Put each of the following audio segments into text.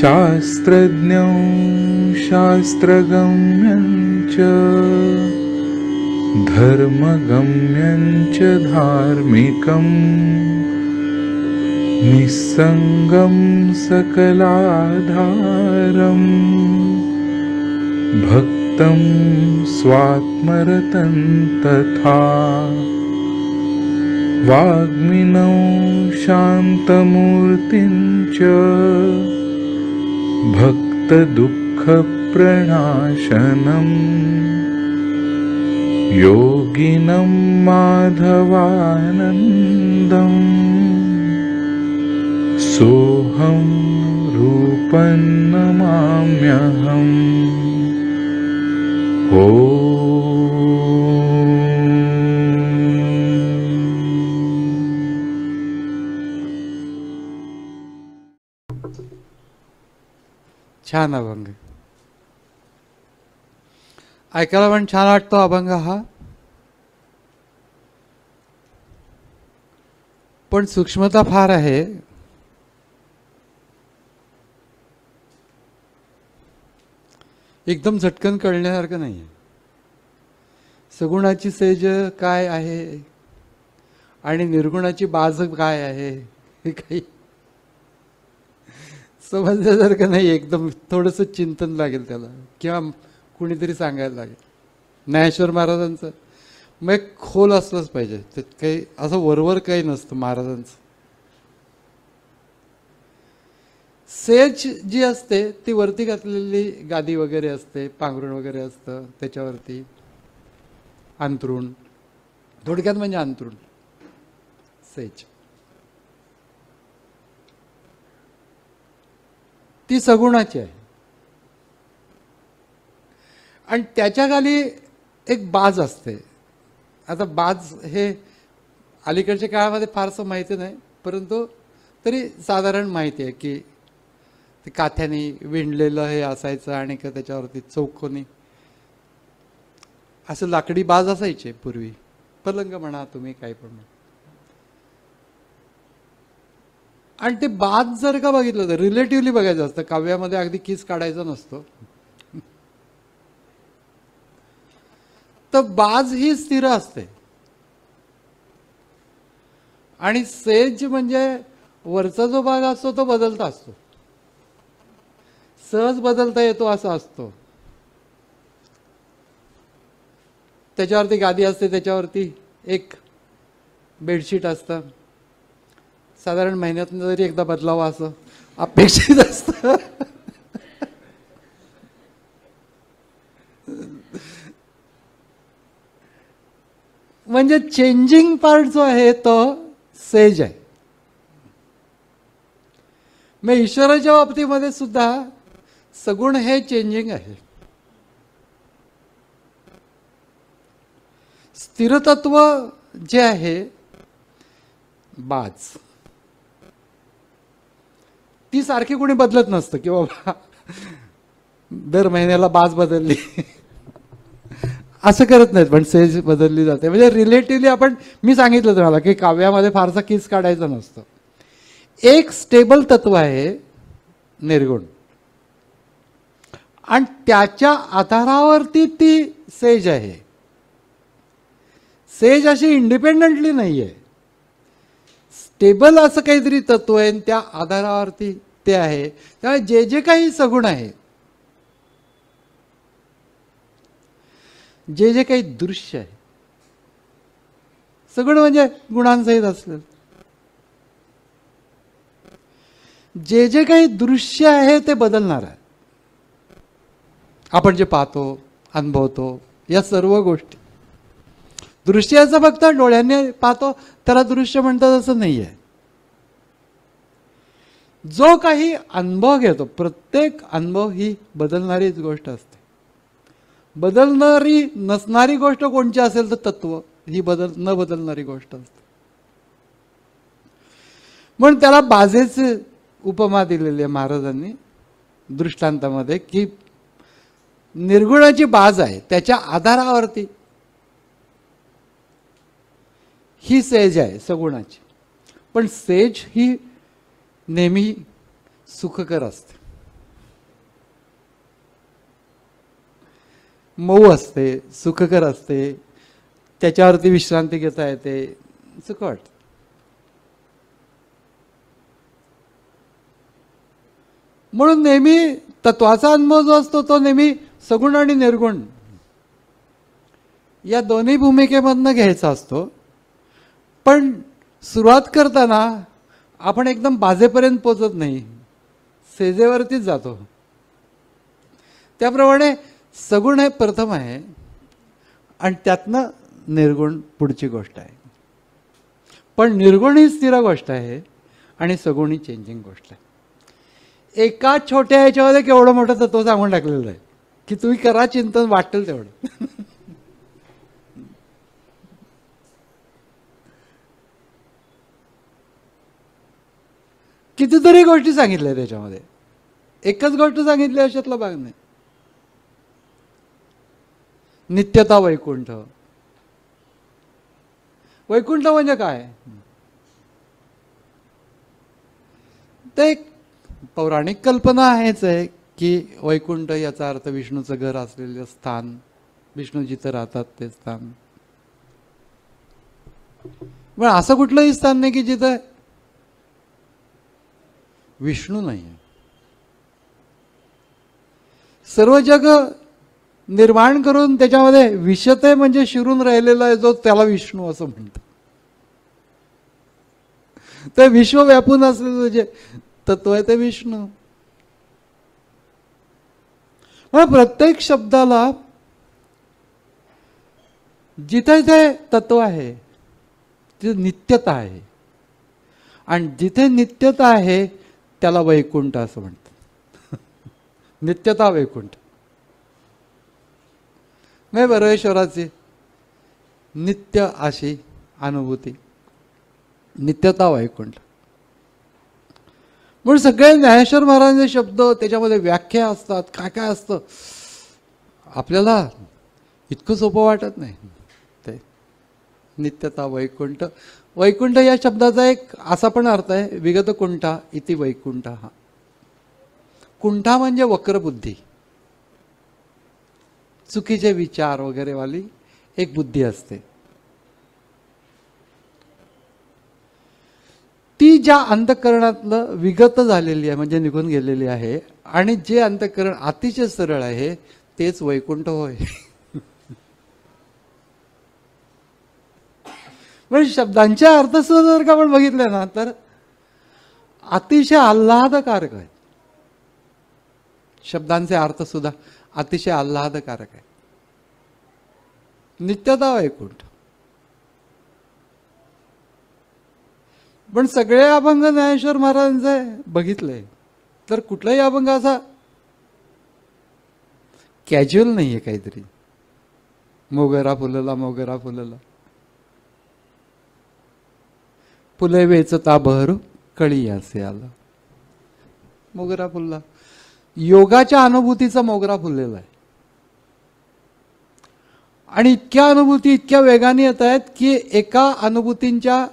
शास्त्रज्ञं शास्त्रगम्यं च धर्मगम्यं च धार्मिकं निस्संगं सकलाधारं भक्तं स्वात्मरतं तथा वाग्मिनौ शान्तमूर्तिं च भक्तदुःखप्रणाशनं योगिनं माधवानन्दं सोऽहं रूपं नमाम्यहम्। छान अभंग ऐकायला पण छान वाटतो अभंग हा, पण सूक्ष्मता फार आहे. एकदम झटकन कळण्यासारखं नाही. सगुणाची सेज काय आहे आणि निर्गुणाची बाज काय आहे हे काही समजण्यासारखं नाही. एकदम थोडंसं चिंतन लागेल त्याला, किंवा कुणीतरी सांगायला लागेल. ज्ञानेश्वर महाराजांचं मग एक खोल असलंच पाहिजे, त्यात काही असं वरवर काही नसतं महाराजांचं. सेज जी असते ती वरती घातलेली गादी वगैरे असते, पांघरुण वगैरे असतं, त्याच्यावरती अंथरूण, थोडक्यात म्हणजे अंथरूण सेज. ती सगुणाची आहे. आणि त्याच्या खाली एक बाज असते. आता बाज हे अलीकडच्या काळामध्ये फारसं माहिती नाही, परंतु तरी साधारण माहिती आहे की ते काथ्याने विणलेलं हे असायचं आणि का त्याच्यावरती चौकोनी असं लाकडी बाज असायचे पूर्वी. पलंग म्हणा तुम्ही काय पण म्हणा. आणि ते बाज जर का बघितलं तर रिलेटिव्हली बघायचं असतं. काव्यामध्ये अगदी किस काढायचा नसतो. तर बाज ही स्थिर असते. आणि सेज म्हणजे वरचा जो भाग असतो तो बदलता असतो, सहज बदलता येतो असा असतो. त्याच्यावरती गादी असते, त्याच्यावरती एक बेडशीट असतं. साधारण महिन्यातून जरी एकदा बदलावं असं अपेक्षित असतं. म्हणजे चेंजिंग पार्ट जो आहे तो सेज आहे. मग ईश्वराच्या बाबतीमध्ये सुद्धा सगुण हे चेंजिंग आहे. स्थिरतत्व जे आहे बाज, ती सारखी कोणी बदलत नसतं की बाबा दर महिन्याला बाज बदलली असं करत नाहीत, पण सेज बदलली जाते. म्हणजे रिलेटिव्हली आपण, मी सांगितलं तुम्हाला की काव्यामध्ये फारसा किस काढायचा नसतो. एक स्टेबल तत्व आहे निर्गुण, आणि त्याच्या आधारावरती ती सेज आहे. सेज अशी इंडिपेंडंटली नाही आहे, स्टेबल असं काहीतरी तत्व आहे, त्या आधारावरती ते आहे. त्यामुळे जे जे काही सगुण आहे, जे जे काही दृश्य आहे, सगुण म्हणजे गुणांसहित असलेलं, जे जे काही दृश्य आहे ते बदलणार आहे. आपण जे पाहतो, अनुभवतो, या सर्व गोष्टी, दृश्याचं फक्त डोळ्यांनी पाहतो त्याला दृश्य म्हणतात असं नाही आहे. जो काही अनुभव घेतो, प्रत्येक अनुभव ही बदलणारीच गोष्ट असते. बदलणारी नसणारी गोष्ट कोणची असेल तर तत्व ही न बदलणारी गोष्ट असते. म्हणून त्याला बाजेचे उपमा दिलेली आहे महाराजांनी दृष्टांतामध्ये, की निर्गुणाची बाज आहे, त्याच्या आधारावरती ही सेज आहे सगुणाची. पण सेज ही नेहमी सुखकर असते, मऊ असते, सुखकर असते, त्याच्यावरती विश्रांती घेता येते, सुख वाटतं. म्हणून नेहमी तत्वाचा अनुभव जो असतो तो नेहमी सगुण आणि निर्गुण या दोन्ही भूमिकेमधनं घ्यायचा असतो. पण सुरुवात करताना आपण एकदम बाजेपर्यंत पोचत नाही, सेजेवरतीच जातो. त्याप्रमाणे सगुण हे प्रथम आहे आणि त्यातनं निर्गुण पुढची गोष्ट आहे. पण निर्गुण ही स्थिर गोष्ट आहे आणि सगुण ही चेंजिंग गोष्ट आहे. एका छोट्या ह्याच्यामध्ये केवढं मोठं तत्व सांगून टाकलेलं आहे की तुम्ही करा चिंतन, वाटेल तेवढं. कितीतरी गोष्टी सांगितल्या त्याच्यामध्ये, एकच गोष्ट सांगितली अशातला भाग नाही. नित्यता वैकुंठ. वैकुंठ म्हणजे काय? ते एक पौराणिक कल्पना आहेच आहे की वैकुंठ याचा अर्थ विष्णूचं घर असलेलं स्थान, विष्णू जिथं राहतात ते स्थान. पण असं कुठलंही स्थान नाही की जिथं विष्णू नाही आहे. सर्व जग निर्माण करून त्याच्यामध्ये विषते म्हणजे शिरून राहिलेला आहे जो त्याला विष्णू असं म्हणतात. ते विश्व व्यापून असलेलं जे तत्व आहे ते विष्णू. मग प्रत्येक शब्दाला जिथे जे तत्व आहे तिथे नित्यता आहे आणि जिथे नित्यता आहे त्याला वैकुंठ असं म्हणतात. नित्यता वैकुंठ म्हणजे परमेश्वराची नित्य अशी अनुभूती, नित्यता वैकुंठ. म्हणून सगळे ज्ञानेश्वर महाराजांचे शब्द त्याच्यामध्ये व्याख्या असतात, काय काय असतं आपल्याला इतकं सोपं वाटत नाही. ते नित्यता वैकुंठ. वैकुंठ या शब्दाचा एक असा पण अर्थ आहे विगत कुंठा इति वैकुंठ. हा कुंठा म्हणजे वक्रबुद्धी, चुकीचे विचार वगैरे वाली एक बुद्धी असते. ती ज्या अंतःकरणातलं विगत झालेली आहे म्हणजे निघून गेलेली आहे आणि जे अंतःकरण अतिशय सरळ आहे तेच वैकुंठ होय. म्हणजे शब्दांचे अर्थ सुद्धा जर का आपण बघितले ना तर अतिशय आल्हादकारक आहे. शब्दांचे अर्थ सुद्धा अतिशय आल्हादकारक आहे. नित्यता वैकुंठ. पण सगळे अभंग ज्ञानेश्वर महाराजांचे बघितले तर कुठलाही अभंग असा कॅज्युअल नाहीये. काहीतरी मोगरा फुलला, मोगरा फुलला, फुले वेचता बहरू कळी असे आला. मोगरा फुलला, योगाच्या अनुभूतीचा मोगरा फुललेला आहे. आणि इतक्या अनुभूती इतक्या वेगाने येत आहेत की एका अनुभूतींच्या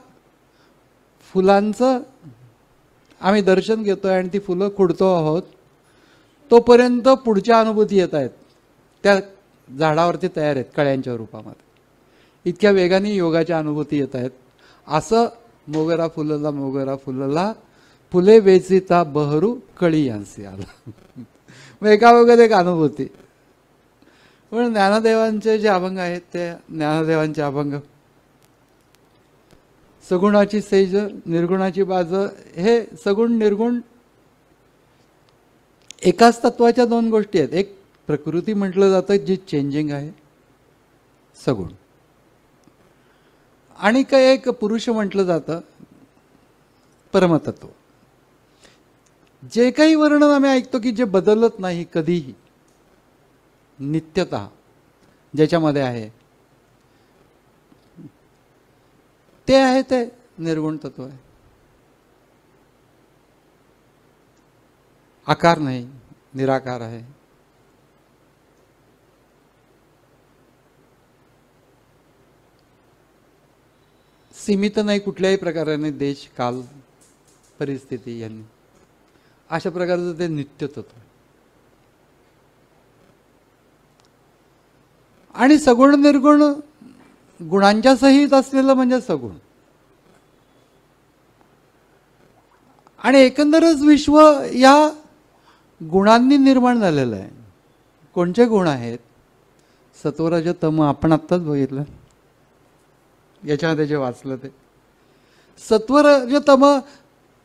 फुलांचं आम्ही दर्शन घेतोय आणि ती फुलं खुडतो आहोत तोपर्यंत पुढच्या अनुभूती येत आहेत, त्या झाडावरती तयार आहेत कळ्यांच्या रूपामध्ये. इतक्या वेगाने योगाच्या अनुभूती येत आहेत. असं मोगरा फुलला, मोगरा फुलला, फुले वेचिता बहरू कळी यांसी आला. मग एकावगत एक अनुभूती. पण ज्ञानदेवांचे जे अभंग आहेत ते ज्ञानदेवांचे अभंग सगुणाची सेज, निर्गुणाची बाज. हे सगुण निर्गुण एकाच तत्वाच्या दोन गोष्टी आहेत. एक प्रकृती म्हटलं जातं जी चेंजिंग आहे, सगुण. आणि काय एक पुरुष म्हटलं जातं, परमतत्व. जे काही वर्णन आम्ही ऐकतो की जे बदलत नाही कधीही, नित्यता ज्याच्यामध्ये आहे ते आहे ते निर्गुण तत्व आहे. आकार नाही, निराकार आहे. सीमित नाही कुठल्याही प्रकाराने, देश काल परिस्थिती यांनी, अशा प्रकारचं ते नित्य तत्व आहे. आणि सगुण निर्गुण गुणांच्या सहित असलेलं म्हणजे सगुण. आणि एकंदरच विश्व या गुणांनी निर्माण झालेलं आहे. कोणते गुण आहेत? सत्वरज तम. आपण आत्ताच बघितलं, याच्यामध्ये जे वाचलं ते सत्वरज तम.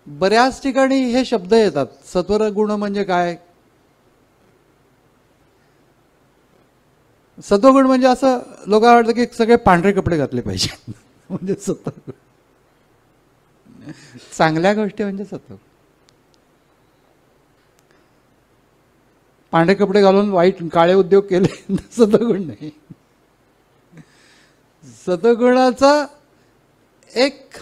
बऱ्याच ठिकाणी हे शब्द येतात. सत्वर गुण म्हणजे काय? सत्वगुण म्हणजे असं लोकांना वाटतं की सगळे पांढरे कपडे घातले पाहिजे म्हणजे सत्वगुण. चांगल्या गोष्टी म्हणजे सत्वगुण. पांढरे कपडे घालून वाईट काळे उद्योग केले सत्वगुण नाही. सत्वगुणाचा एक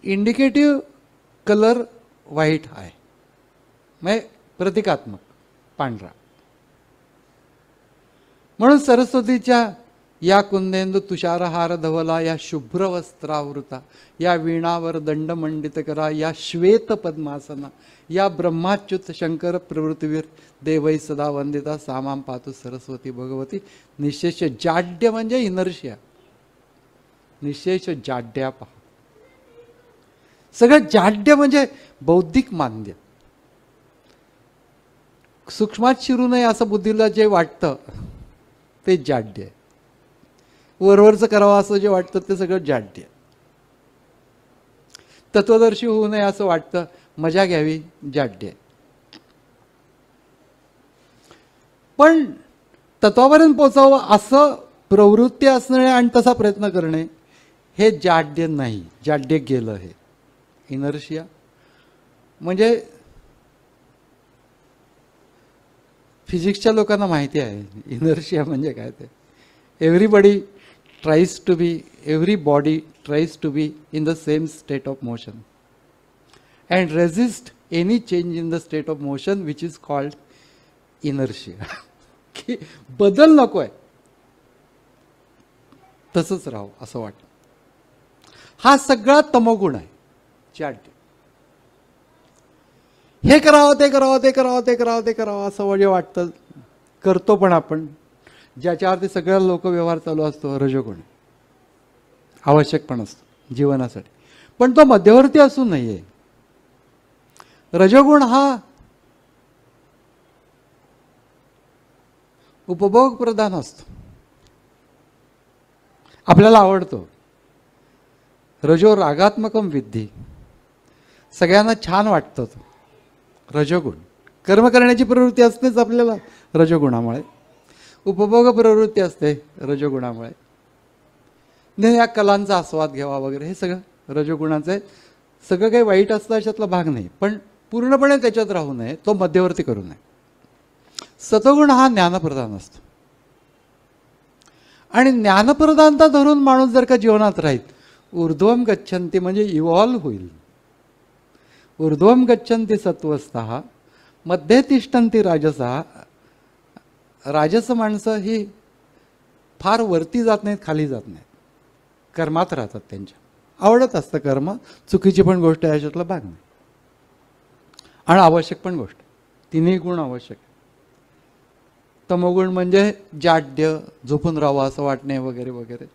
इंडिकेटिव्ह कलर व्हाईट आहे, म्हणजे प्रतिकात्मक पांढरा. म्हणून सरस्वतीच्या या कुंदेंदू तुषारहार धवला, या शुभ्र वस्त्रावृता, या वीणावर दंड मंडित करा, या श्वेत पद्मासना, या ब्रह्माच्युत शंकर प्रवृत्तीवीर देवै सदा वंदिता, सामाम पातु सरस्वती भगवती. निशेष जाड्य म्हणजे इनर्शिया, निशेष जाड्या पहा. सगळं जाड्य म्हणजे बौद्धिक मांद्य. सूक्ष्मात शिरू नये असं बुद्धीला जे वाटतं ते जाड्य आहे. वरवरचं करावं असं जे वाटतं ते सगळं जाड्य. तत्वदर्शी होऊ नये असं वाटतं, मजा घ्यावी, जाड्य. पण तत्वापर्यंत पोचावं असं प्रवृत्ती असणे आणि तसा प्रयत्न करणे हे जाड्य नाही. जाड्य गेलं हे इनर्शिया. म्हणजे फिजिक्सच्या लोकांना माहिती आहे इनर्शिया म्हणजे काय ते. Everybody tries to be, every body tries to be in the same state of motion and resist any change in the state of motion which is called inertia. की बदल नको आहे, तसंच राहू असं वाटतं. हा सगळा तमोगुण आहे, जाड्य. हे करावं ते करावं ते करावं ते करावं ते करावं असं म्हणजे वाटतं, करतो पण आपण. ज्याच्यावरती सगळ्या लोक व्यवहार चालू असतो रजोगुण, आवश्यक पण असतो जीवनासाठी, पण तो मध्यवर्ती असू नये. रजोगुण हा उपभोग प्रधान असतो, आपल्याला आवडतो. रजो रागात्मकम विद्धी, सगळ्यांना छान वाटतं तो रजोगुण. कर्म करण्याची प्रवृत्ती असतेच आपल्याला रजोगुणामुळे, उपभोग प्रवृत्ती असते रजोगुणामुळे. या कलांचा आस्वाद घ्यावा वगैरे हे सगळं रजोगुणाचं आहे. सगळं काही वाईट असतं अशातला भाग नाही, पण पूर्णपणे त्याच्यात राहू नये, तो मध्यवर्ती करू नये. सत्वगुण हा ज्ञानप्रधान असतो. आणि ज्ञानप्रधानता धरून माणूस जर का जीवनात राहील, ऊर्ध्वम गच्छन्ति म्हणजे इव्हॉल्व होईल. ऊर्ध्वम गच्छन्ति सत्वस्थः मध्ये तिष्ठन्ति राजसः. राजस माणसं ही फार वरती जात नाहीत, खाली जात नाहीत, कर्मात राहतात. त्यांच्या आवडत असतं कर्म, चुकीची पण गोष्ट आहे, याच्यातला भाग नाही, आणि आवश्यक पण गोष्ट. तिन्ही गुण आवश्यक. तमोगुण म्हणजे जाड्य, झोपून राहावं असं वाटणे वगैरे वगैरे,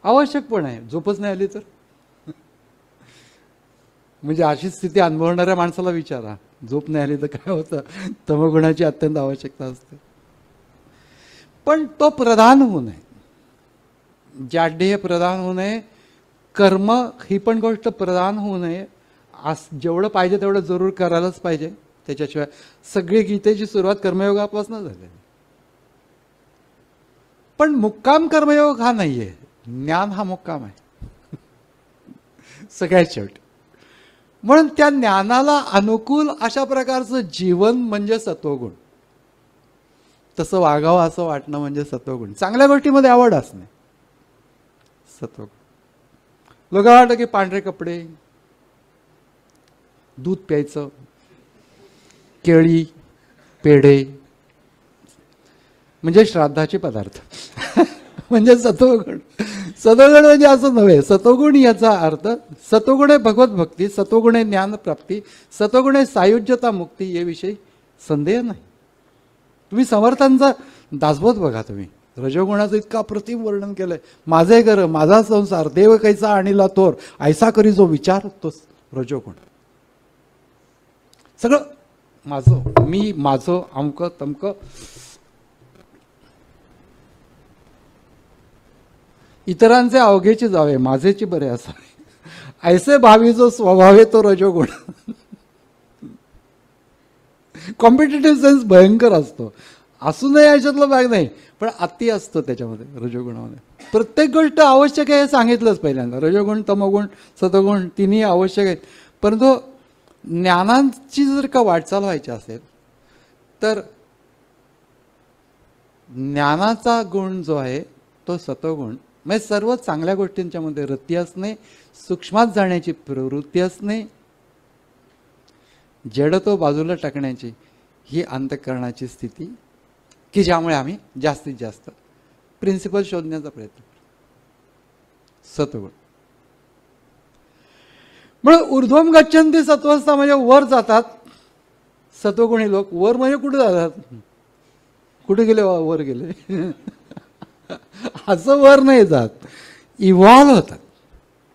आवश्यक पण आहे. झोपच नाही आली तर म्हणजे अशी स्थिती अनुभवणाऱ्या माणसाला विचारा, झोप नाही आली तर काय होतं. तमोगुणाची अत्यंत आवश्यकता असते. पण तो प्रधान होऊ नये, जाड्य हे प्रधान होऊ नये. कर्म ही पण गोष्ट प्रधान होऊ नये. जेवढं पाहिजे तेवढं जरूर करायलाच पाहिजे, त्याच्याशिवाय. सगळी गीतेची सुरुवात कर्मयोगापासून झाली. पण मुक्काम कर्मयोग हा नाहीये, ज्ञान हा मुक्काम आहे सगळ्यात शेवटी. म्हणून त्या ज्ञानाला अनुकूल अशा प्रकारचं जीवन म्हणजे सत्वगुण. तसं वागावं असं वाटणं म्हणजे सत्वगुण. चांगल्या गोष्टीमध्ये आवड असणे सत्वगुण. लोक वाटतं की पांढरे कपडे, दूध प्यायचं, केळी, पेढे म्हणजे श्राद्धाचे पदार्थ म्हणजे सत्वगुण. सतोगुण म्हणजे असं नव्हे. सतोगुण याचा अर्थ सतोगुण आहे भगवत भक्ती, सतोगुण आहे ज्ञान प्राप्ती, सतोगुण आहे सायुज्यता मुक्ती, याविषयी संदेह नाही. तुम्ही समर्थांचा दासबोध बघा. तुम्ही रजोगुणाचं इतका अप्रतिम वर्णन केलंय. माझे घर माझा संसार देव कैसा आणिला तोर, ऐसा करी जो विचार तोच रजोगुण. सगळं माझं, मी, माझं, अमकं तमकं. इतरांचे अवघेची जावे माझेची बरे असावे, ऐसे भावी जो स्वभावे तो रजोगुण. कॉम्पिटेटिव्ह सेन्स भयंकर असतो. असू नये याच्यातला भाग नाही, पण अति असतो त्याच्यामध्ये रजोगुणामध्ये. प्रत्येक गोष्ट आवश्यक आहे हे सांगितलंच पहिल्यांदा. रजोगुण तमोगुण सतोगुण तिन्ही आवश्यक आहेत. परंतु ज्ञानाची जर का वाटचाल व्हायची असेल तर ज्ञानाचा गुण जो आहे तो सतोगुण, म्हणजे सर्व चांगल्या गोष्टींच्या मध्ये रती असणे, सूक्ष्मात जाण्याची प्रवृत्ती असणे, जड तो बाजूला टाकण्याची ही अंतःकरणाची स्थिती, की ज्यामुळे आम्ही जास्तीत जास्त प्रिन्सिपल शोधण्याचा प्रयत्न करतो. सत्वगुण. म्हणून ऊर्ध्वम गच्छन्ति सत्वस्था म्हणजे वर जातात सत्वगुणी लोक. वर म्हणजे कुठे जातात? कुठे गेले? वर गेले. असं वर नाही जात, इव्हॉल्व्ह होतात.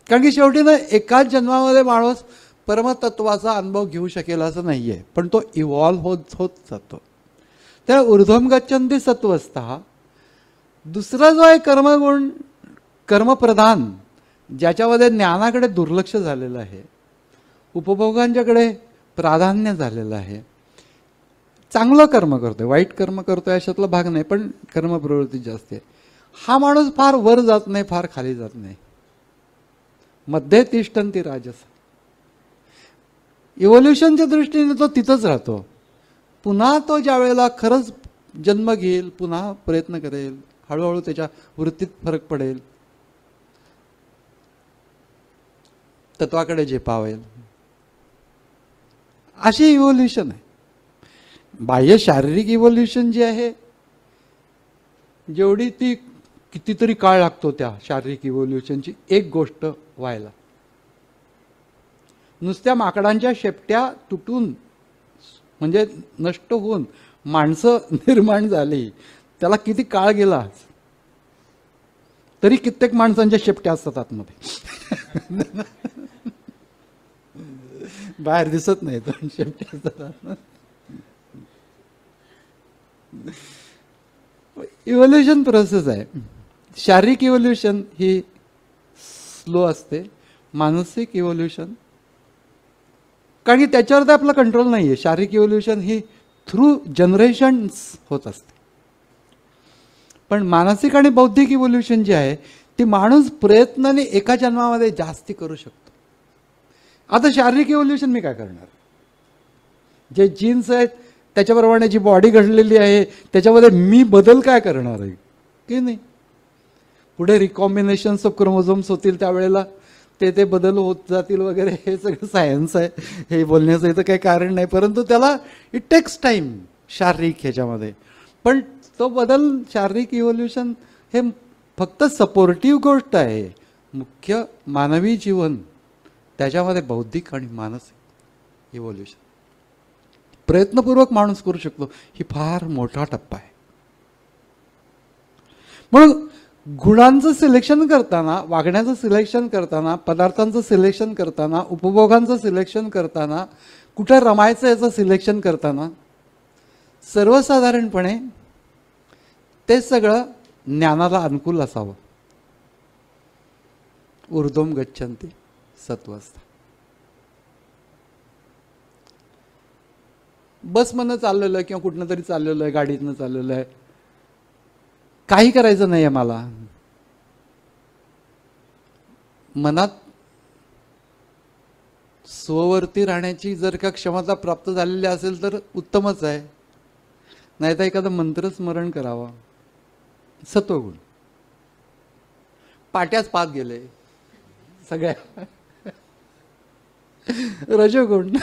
कारण की शेवटी ना एकाच जन्मामध्ये माणूस परमतत्वाचा अनुभव घेऊ शकेल असं नाही आहे, पण तो इव्हॉल्व्ह होत होत जातो. त्या ऊर्ध्वम गच्छन्ति सत्वस्था. दुसरा जो आहे कर्मगुण, कर्मप्रधान, ज्याच्यामध्ये ज्ञानाकडे दुर्लक्ष झालेलं आहे, उपभोगांच्याकडे प्राधान्य झालेलं आहे. चांगलं कर्म करतोय, वाईट कर्म करतोय अशातला भाग नाही, पण कर्मप्रवृत्ती जास्त आहे. हा माणूस फार वर जात नाही, फार खाली जात नाही. मध्ये तिष्ठन्ति राजस. इव्होल्युशनच्या दृष्टीने तो तिथंच राहतो. पुन्हा तो ज्या वेळेला खरंच जन्म घेईल, पुन्हा प्रयत्न करेल, हळूहळू त्याच्या वृत्तीत फरक पडेल, तत्वाकडे झेपावेल, अशी इव्होल्युशन आहे. बाह्य शारीरिक इव्होल्युशन जी आहे, जेवढी ती कितीतरी काळ लागतो त्या शारीरिक इव्होल्युशनची एक गोष्ट व्हायला. नुसत्या माकडांच्या शेपट्या तुटून म्हणजे नष्ट होऊन माणसं निर्माण झाली, त्याला किती काळ गेला. तरी कित्येक माणसांच्या शेपट्या असतात आतमध्ये, बाहेर दिसत नाही तर शेपट्या असतात. इव्होल्युशन प्रोसेस आहे. शारीरिक इव्होल्युशन ही स्लो असते, मानसिक इव्होल्युशन, कारण की त्याच्यावर तर आपला कंट्रोल नाही आहे. शारीरिक इव्होल्युशन ही थ्रू जनरेशन्स होत असते. पण मानसिक आणि बौद्धिक इव्होल्युशन जी आहे ती माणूस प्रयत्नाने एका जन्मामध्ये जास्ती करू शकतो. आता शारीरिक इव्होल्युशन मी काय करणार? जे जीन्स आहेत त्याच्याप्रमाणे जी बॉडी घडलेली आहे त्याच्यामध्ये मी बदल काय करणार आहे की नाही? पुढे रिकॉम्बिनेशन्स ऑफ क्रोमोझोम्स होतील, त्यावेळेला ते बदल होत जातील वगैरे. हे सगळं सायन्स आहे, हे बोलण्याचं इथं काही कारण नाही. परंतु त्याला इट टेक्स टाईम शारीरिक ह्याच्यामध्ये. पण तो बदल, शारीरिक इव्होल्युशन हे फक्त सपोर्टिव्ह गोष्ट आहे. मुख्य मानवी जीवन त्याच्यामध्ये बौद्धिक आणि मानसिक इव्होल्युशन प्रयत्नपूर्वक माणूस करू शकतो. ही फार मोठा टप्पा आहे. म्हणून गुणांचं सिलेक्शन करताना, वागण्याचं सिलेक्शन करताना, पदार्थांचं सिलेक्शन करताना, उपभोगांचं सिलेक्शन करताना, कुठे रमायचं याचं सिलेक्शन करताना सर्वसाधारणपणे ते सगळं ज्ञानाला अनुकूल असावं. ऊर्ध्वम गच्छन्ति सत्वस्था. बसमधनं चाललेलं आहे किंवा कुठनं तरी चाललेलं आहे, गाडीतनं चाललेलं आहे, काही करायचं नाही आहे मला, मनात स्ववर्ती राहण्याची जर का क्षमता प्राप्त झालेली असेल तर उत्तमच आहे. नाही तर एखादं मंत्र स्मरण करावं. सत्वगुण. पाट्याच पात गेले सगळ्या. रजोगुण.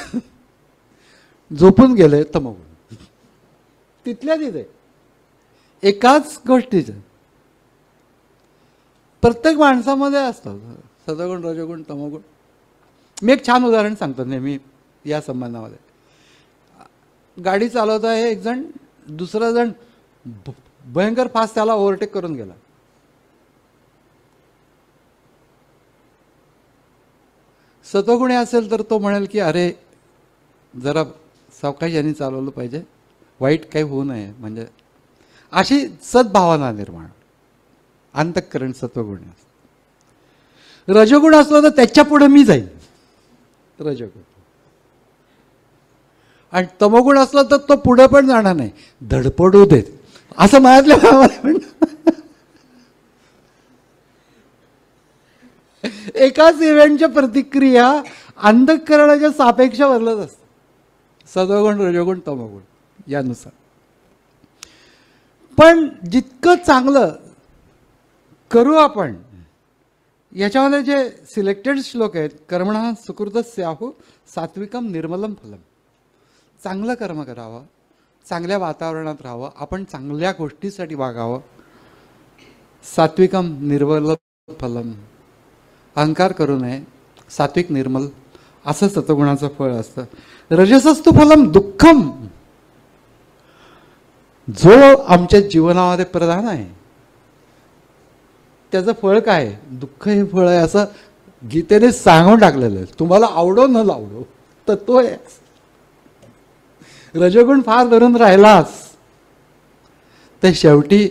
झोपून गेले तमोगुण. तिथल्या तिथे एकाच गोष्टीचं प्रत्येक माणसामध्ये असतं सत्वगुण, रजोगुण, तमोगुण. मी एक छान उदाहरण सांगतो नेहमी या संबंधामध्ये. गाडी चालवत आहे एक जण, दुसरा जण भयंकर फास्ट त्याला ओव्हरटेक करून गेला. सत्वगुणी असेल तर तो म्हणेल की अरे जरा सावकाश यांनी चालवलं पाहिजे, वाईट काही होऊ नये, म्हणजे अशी सद्भावना निर्माण. अंतःकरण सत्वगुणी असतं. रजोगुण असलं तर त्याच्या पुढे मी जाईल, रजोगुण. आणि तमोगुण असलं तर तो पुढे पण जाणार नाही, धडपडू देत असं मनातल्या एकाच इव्हेंटच्या प्रतिक्रिया अंतःकरणाच्या सापेक्ष बदलत असतात. सत्वगुण, रजोगुण, तमोगुण यानुसार. पण जितकं चांगलं करू आपण, याच्यामध्ये जे सिलेक्टेड श्लोक आहेत, कर्मणः सुकृतस्याहु सात्विकम निर्मलम फलम. चांगलं कर्म करावं, चांगल्या वातावरणात राहावं, आपण चांगल्या गोष्टीसाठी वागावं. सात्विकम निर्मलम फलम, अहंकार करू नये, सात्विक निर्मल असं सत्वगुणाचं फळ असतं. रजसस्तु फलम दुःखम, जो आमच्या जीवनामध्ये प्रधान आहे त्याचं फळ काय? दुःख हे फळ आहे असं गीतेने सांगून टाकलेलं आहे. तुम्हाला आवडो न लावडो तर तो आहे. रजोगुण फार धरून राहिलास तर शेवटी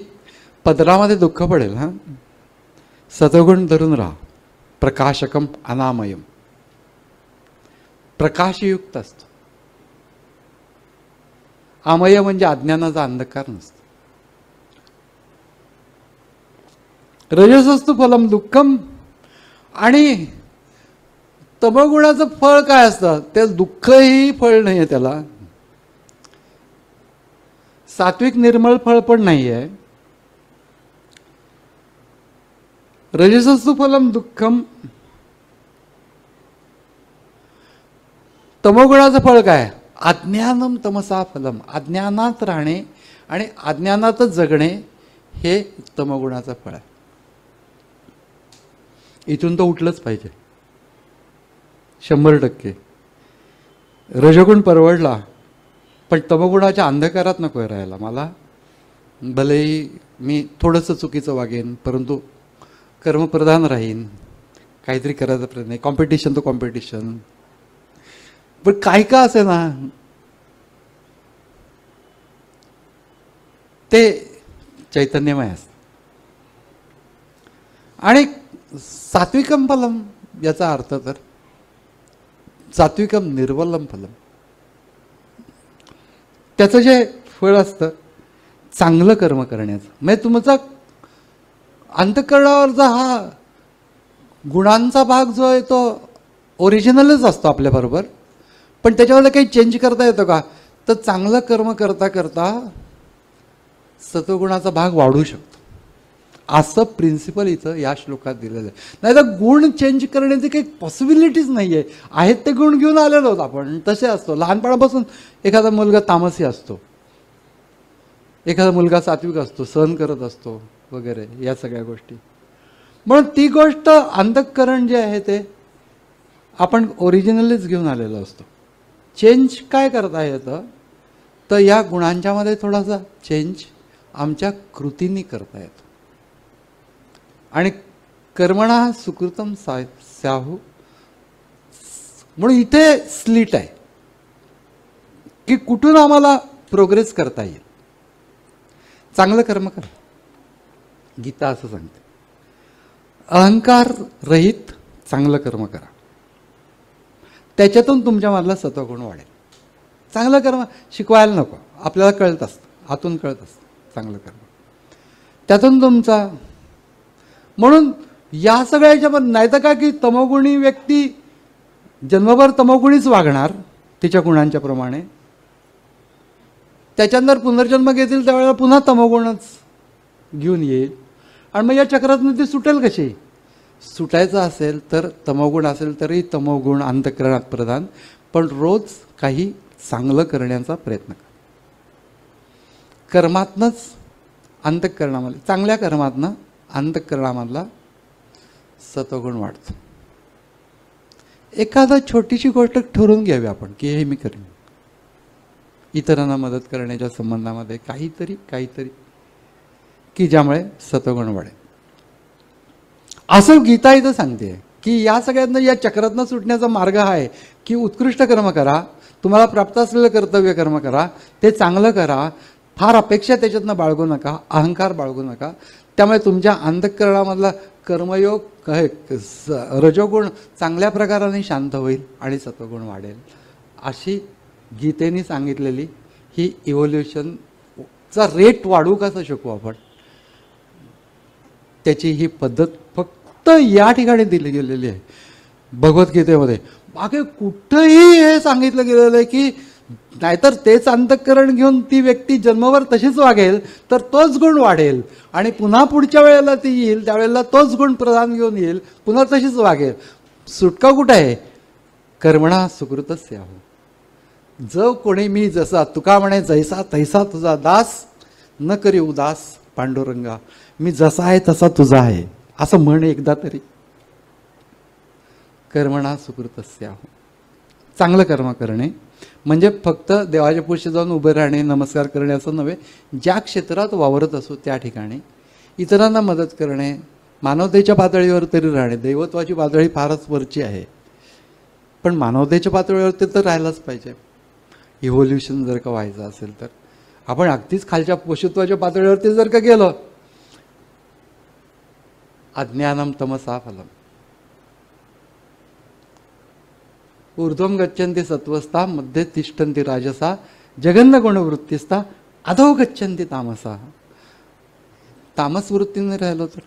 पदरामध्ये दुःख पडेल. हा, सत्वगुण धरून राहा. प्रकाशकम अनामयम, प्रकाशयुक्त असतो. अमय म्हणजे अज्ञानाचा अंधकार नसतो. रजसस्तु फलम दुःखम. आणि तमोगुणाचं फळ काय असतं? ते दुःखही फळ नाही आहे त्याला, सात्विक निर्मळ फळ पण नाही आहे. रजसस्तु फलम दुःखम. तमोगुणाचं फळ काय? अज्ञानम तमसा फलम. अज्ञानात राहणे आणि अज्ञानातच जगणे हे तमोगुणाचं फळ आहे. इथून तो उठलंच पाहिजे 100%. रजोगुण परवडला, पण तमोगुणाच्या अंधकारात नको राहायला मला. भलेही मी थोडंसं चुकीचं वागेन, परंतु कर्मप्रधान राहीन, काहीतरी करायचा प्रयत्न नाही. कॉम्पिटिशन तो कॉम्पिटिशन, पण काय का असे ना ते चैतन्यमय असतं. आणि सात्विकम फलम याचा अर्थ तर सात्विकम निर्मलम फलम. त्याचं जे फळ असतं चांगलं कर्म करण्याचं, म्हणजे तुमचा अंतःकरणावरचा हा गुणांचा भाग जो आहे तो ओरिजिनलच असतो आपल्याबरोबर, पण त्याच्यामध्ये काही चेंज करता येतो का? तर चांगलं कर्म करता करता सत्वगुणाचा भाग वाढू शकतो, असं प्रिन्सिपल इथं या श्लोकात दिलेलं आहे. नाही तर गुण चेंज करण्याची काही पॉसिबिलिटीज नाही आहे. आहेत ते गुण घेऊन आलेलो आहोत आपण, तसे असतो. लहानपणापासून एखादा मुलगा तामसी असतो, एखादा मुलगा सात्विक असतो, सहन करत असतो वगैरे, या सगळ्या गोष्टी. म्हणून ती गोष्ट अंतःकरण जे आहे ते आपण ओरिजिनलीच घेऊन आलेलो असतो. चेंज काय करता येतं? तर या गुणांच्यामध्ये थोडासा चेंज आमच्या कृतींनी करता येतो. आणि कर्मणा सुकृतम स्याहु, म्हणून इथे स्लिट आहे की कुठून आम्हाला प्रोग्रेस करता येईल. चांगलं कर्म करा, गीता असं सांगते. अहंकार रहित चांगलं कर्म करा, त्याच्यातून तुमच्यामधला सत्वगुण वाढेल. चांगलं कर्म शिकवायला नको, आपल्याला कळत असतं, आतून कळत असतं चांगलं कर्म, त्यातून तुमचा. म्हणून या सगळ्याच्या नाही तर का की तमोगुणी व्यक्ती जन्मभर तमोगुणीच वागणार तिच्या गुणांच्या प्रमाणे, त्याच्यानंतर पुनर्जन्म घेतील त्यावेळेला पुन्हा तमोगुणच घेऊन येईल. आणि मग या चक्रातून ती सुटेल कशी? सुटायचं असेल तर तमोगुण असेल तरी तमोगुण अंतःकरणात प्रधान, पण रोज काही चांगलं करण्याचा प्रयत्न करा. कर्मातनंच अंतःकरणामध्ये, चांगल्या कर्मातनं अंतःकरणामधला सत्वगुण वाढतो. एखादा छोटीशी गोष्ट ठरवून घ्यावी आपण की हे मी करेन. इतरांना मदत करण्याच्या संबंधामध्ये काहीतरी की ज्यामुळे सत्वगुण वाढेल. असं गीता इथं सांगते की या सगळ्यांना, या चक्रातनं सुटण्याचा मार्ग हा आहे की उत्कृष्ट कर्म करा, तुम्हाला प्राप्त असलेलं कर्तव्य कर्म करा, ते चांगलं करा, फार अपेक्षा त्याच्यातनं बाळगू नका, अहंकार बाळगू नका. त्यामुळे तुमच्या अंतःकरणामधला कर्मयोग रजोगुण चांगल्या प्रकाराने शांत होईल आणि सत्वगुण वाढेल. अशी गीतेने सांगितलेली ही इव्होल्युशनचा रेट वाढवू कसं शकू आपण, त्याची ही पद्धत फक्त या ठिकाणी दिली गेलेली आहे भगवद्गीतेमध्ये. बाकी कुठंही हे सांगितलं गेलेलं आहे की नाहीतर तेच अंतःकरण घेऊन ती व्यक्ती जन्मभर तशीच वागेल तर तोच गुण वाढेल आणि पुन्हा पुढच्या वेळेला ती येईल त्यावेळेला तोच गुण प्रदान घेऊन येईल, पुन्हा तशीच वागेल. सुटका कुठं आहे? कर्मणा सुकृतस्याहो. जो कोणी मी जसा, तुका म्हणे जैसा तैसा तुझा दास, न करी उदास पांडुरंगा. मी जसा आहे तसा तुझा आहे असं म्हण एकदा तरी. कर्मणा सुकृतस्याहो. चांगलं कर्म करणे म्हणजे फक्त देवाच्या पुढे जाऊन उभे राहणे, नमस्कार करणे असं नव्हे. ज्या क्षेत्रात वावरत असो त्या ठिकाणी इतरांना मदत करणे, मानवतेच्या पातळीवर तरी राहणे. दैवत्वाची पातळी फारच वरची आहे पण मानवतेच्या पातळीवरती तर राहायलाच पाहिजे. इव्होल्युशन जर का व्हायचं असेल तर आपण अगदीच खालच्या पशुत्वाच्या पातळीवरती जर का गेलो, अज्ञानम तमसा फलम, ऊर्ध्वं गच्छन्ति सत्वस्ता, मध्ये तिष्ठन्ति राजसा, जघन्य गुणवृत्तीस्ता, अधो गच्छन्ति तामसा. तामस वृत्तीने राहिलो तर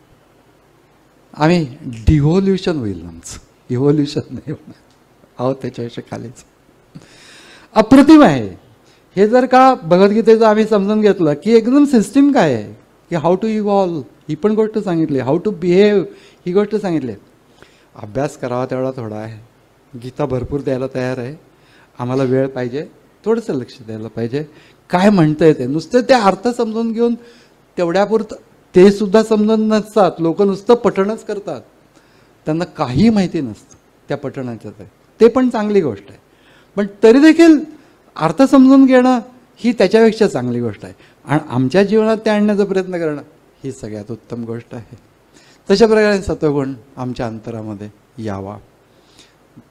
आम्ही डिव्होल्युशन होईल आमचं. इव्होल्युशन नाही होणार, अहो त्याच्यापेक्षा खालीच. अप्रतिम आहे हे. जर का भगवद्गीतेचं आम्ही समजून घेतलं की एकदम सिस्टीम काय आहे की हाऊ टू इव्हॉल्व ही पण गोष्ट सांगितली, हाऊ टू बिहेव ही गोष्ट सांगितली. अभ्यास करावा तेवढा थोडा आहे. गीता भरपूर द्यायला तयार आहे. आम्हाला वेळ पाहिजे, थोडंसं लक्ष द्यायला पाहिजे. काय म्हणतंय ते नुसते ते अर्थ समजून घेऊन तेवढ्यापुरतं ते सुद्धा समजून नसतात. लोक नुसतं पठणच करतात, त्यांना काही माहिती नसतं त्या पठणाचं. ते पण चांगली गोष्ट आहे पण तरी देखील अर्थ समजून घेणं ही त्याच्यापेक्षा चांगली गोष्ट आहे आणि आमच्या जीवनात ते आणण्याचा प्रयत्न करणं ही सगळ्यात उत्तम गोष्ट आहे. तशा प्रकारे सत्वगुण आमच्या अंतरामध्ये यावा.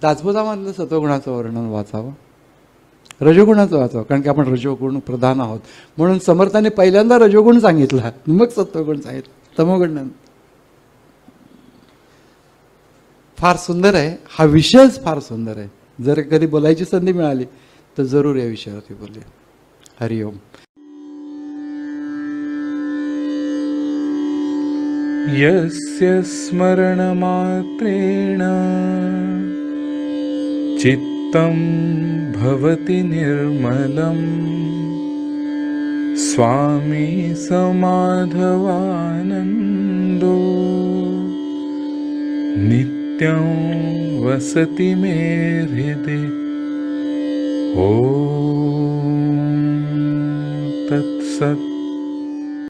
दासबोधामधलं सत्वगुणाचं वर्णन वाचावं, रजोगुणाचं वाचावं, कारण की आपण रजोगुण प्रधान आहोत म्हणून समर्थाने पहिल्यांदा रजोगुण सांगितला, मग सत्वगुण सांगितलं, तमोगुण. फार सुंदर आहे हा विषयच, फार सुंदर आहे. जर कधी बोलायची संधी मिळाली तर जरूर या विषयावरती बोलूया. हरिओम. यस्य स्मरणमात्रेण चित्तं भवति निर्मलं, स्वामी समाधवानन्दो नित्यं वसति मे हृदि. ॐ तत्सत्.